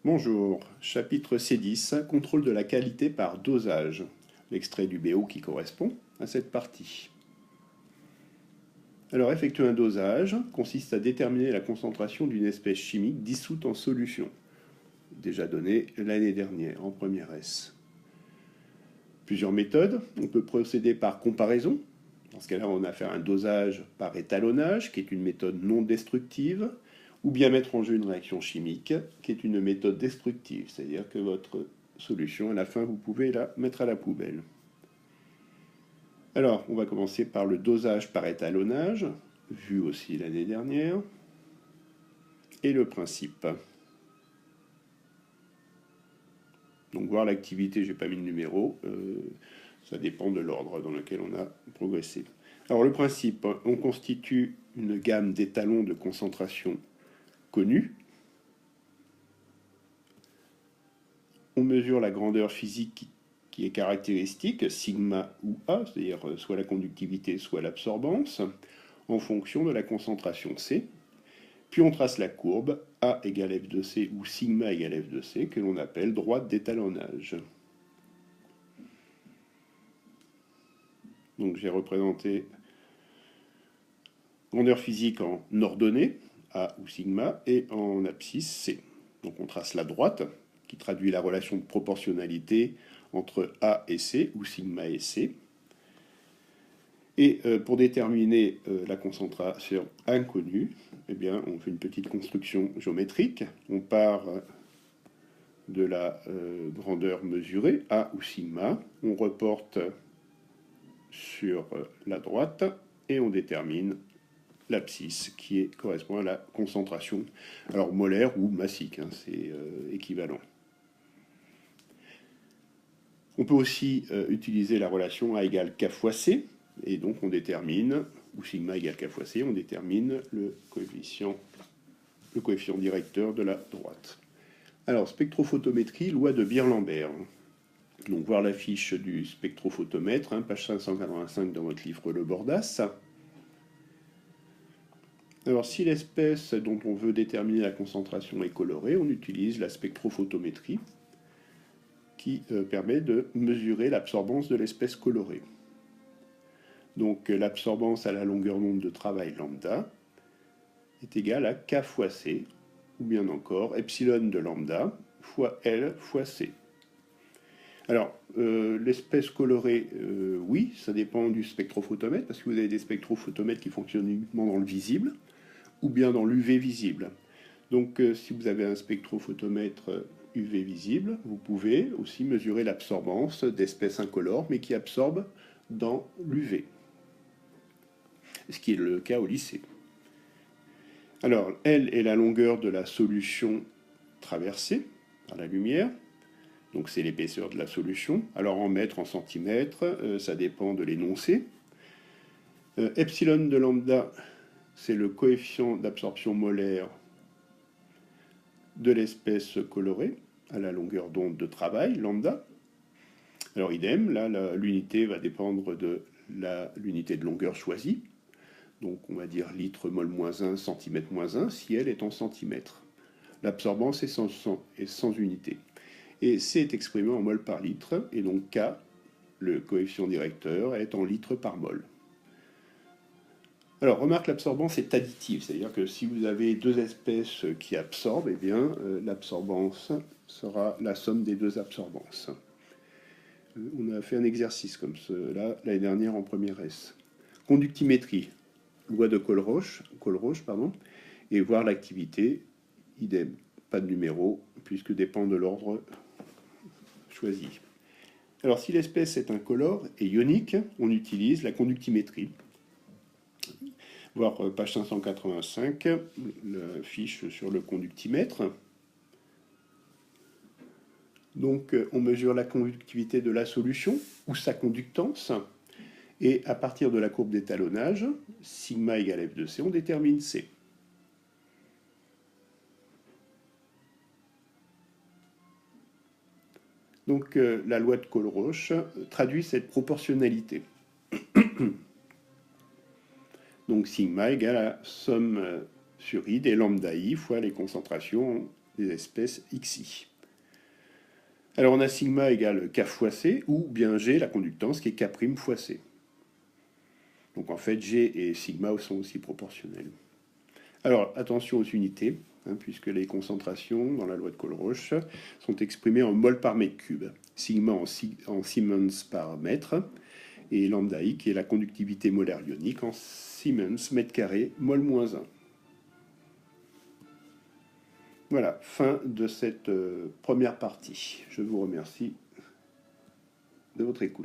Bonjour, chapitre C10, contrôle de la qualité par dosage. L'extrait du BO qui correspond à cette partie. Alors, effectuer un dosage consiste à déterminer la concentration d'une espèce chimique dissoute en solution, déjà donné l'année dernière en première S. Plusieurs méthodes. On peut procéder par comparaison. Dans ce cas-là, on a affaire à un dosage par étalonnage, qui est une méthode non destructive, ou bien mettre en jeu une réaction chimique, qui est une méthode destructive, c'est-à-dire que votre solution, à la fin, vous pouvez la mettre à la poubelle. Alors, on va commencer par le dosage par étalonnage, vu aussi l'année dernière, et le principe. Donc, voir l'activité, je n'ai pas mis de numéro, ça dépend de l'ordre dans lequel on a progressé. Alors, le principe, on constitue une gamme d'étalons de concentration connus. On mesure la grandeur physique qui est caractéristique, sigma ou A, c'est-à-dire soit la conductivité, soit l'absorbance, en fonction de la concentration C. Puis on trace la courbe A égale F de C ou sigma égale F de C, que l'on appelle droite d'étalonnage. Donc j'ai représenté grandeur physique en ordonnée, A ou sigma, et en abscisse C. Donc on trace la droite, qui traduit la relation de proportionnalité entre A et C, ou sigma et C. Et pour déterminer la concentration inconnue, eh bien, on fait une petite construction géométrique. On part de la grandeur mesurée, A ou sigma. On reporte sur la droite et on détermine l'abscisse qui correspond à la concentration, alors molaire ou massique, hein, c'est équivalent. On peut aussi utiliser la relation A égale K fois C, et donc on détermine, ou sigma égale K fois C, on détermine le coefficient directeur de la droite. Alors, spectrophotométrie, loi de Beer-Lambert. Donc, voir la fiche du spectrophotomètre, hein, page 585 dans votre livre Le Bordas. Alors, si l'espèce dont on veut déterminer la concentration est colorée, on utilise la spectrophotométrie qui permet de mesurer l'absorbance de l'espèce colorée. Donc, l'absorbance à la longueur d'onde de travail lambda est égale à K fois C, ou bien encore epsilon de lambda fois L fois C. Alors, l'espèce colorée, oui, ça dépend du spectrophotomètre, parce que vous avez des spectrophotomètres qui fonctionnent uniquement dans le visible, ou bien dans l'UV visible. Donc, si vous avez un spectrophotomètre UV visible, vous pouvez aussi mesurer l'absorbance d'espèces incolores, mais qui absorbent dans l'UV. Ce qui est le cas au lycée. Alors, L est la longueur de la solution traversée par la lumière. Donc c'est l'épaisseur de la solution. Alors en mètres, en centimètres, ça dépend de l'énoncé. Epsilon de lambda, c'est le coefficient d'absorption molaire de l'espèce colorée à la longueur d'onde de travail, lambda. Alors idem, là l'unité va dépendre de l'unité de longueur choisie. Donc on va dire litre mol moins 1, centimètre moins 1, si elle est en centimètres. L'absorbance est sans unité. Et C est exprimé en mol par litre, et donc K, le coefficient directeur, est en litres par mol. Alors, remarque, l'absorbance est additive, c'est-à-dire que si vous avez deux espèces qui absorbent, eh bien, l'absorbance sera la somme des deux absorbances. On a fait un exercice comme cela l'année dernière en première S. Conductimétrie, loi de Colroche, et voir l'activité, idem, pas de numéro, puisque dépend de l'ordre choisi. Alors, si l'espèce est incolore et ionique, on utilise la conductimétrie. Voir page 585, la fiche sur le conductimètre. Donc, on mesure la conductivité de la solution ou sa conductance. Et à partir de la courbe d'étalonnage, sigma égale F de C, on détermine C. Donc la loi de Colroche traduit cette proportionnalité. Donc sigma égale à somme sur I des lambda I fois les concentrations des espèces XI. Alors on a sigma égale K fois C, ou bien G, la conductance, qui est K' fois C. Donc en fait, G et sigma sont aussi proportionnels. Alors attention aux unités, puisque les concentrations dans la loi de Colroche sont exprimées en mol par mètre cube. Sigma en Siemens par mètre, et lambda I, qui est la conductivité molaire ionique, en Siemens mètre carré, mol moins 1. Voilà, fin de cette première partie. Je vous remercie de votre écoute.